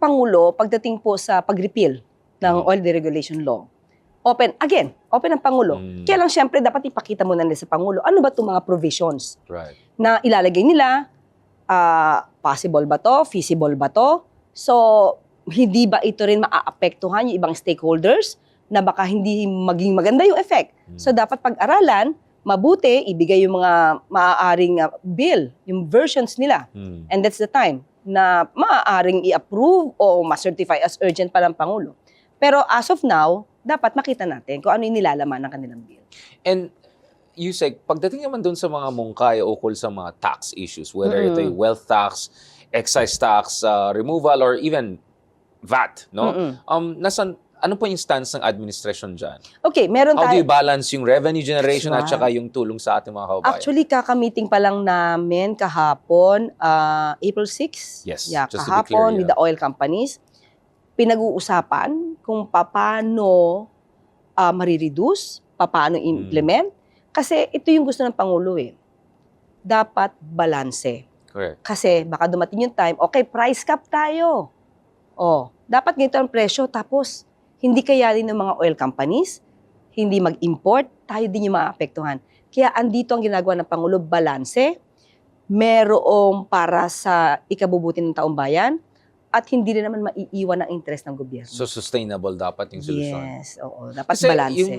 Pangulo, pagdating po sa pag-repeal ng oil deregulation law, open ang Pangulo. Kaya lang siyempre dapat ipakita muna nila sa Pangulo, ano ba itong mga provisions na ilalagay nila, possible ba to, feasible ba to, so hindi ba ito rin maaapektuhan yung ibang stakeholders na baka hindi maging maganda yung effect. So dapat pag-aralan, mabuti, ibigay yung mga maaaring bill, yung versions nila. And that's the time na maaaring i-approve o ma-certify as urgent pa ng Pangulo. Pero as of now, dapat makita natin kung ano yung nilalaman ng kanilang bill. And Yusek, pagdating naman dun sa mga mungkay ukol sa mga tax issues, whether ito yung wealth tax, excise tax removal, or even VAT, no? Ano po yung stance ng administration dyan? Okay, meron How do tayo. you balance yung revenue generation That's at saka yung tulong sa ating mga kababayan? Actually, kakamiting pa lang namin kahapon, April 6. Yes, Yeah, just to be clear, kahapon yeah. with the oil companies. Pinag-uusapan kung paano marireduce, paano implement. Kasi ito yung gusto ng Pangulo eh. Dapat balanse. Correct. Kasi baka dumating yung time, okay, price cap tayo. Dapat ganito ang presyo, tapos hindi kayanin ng mga oil companies, hindi mag-import, tayo din yung maapektuhan. Kaya andito ang ginagawa ng Pangulo, balanse, merong para sa ikabubuti ng taong bayan, at hindi rin naman maiiwan ang interest ng gobyerno. So sustainable dapat yung solusyon. Yes, oo. Dapat Kasi balanse. yung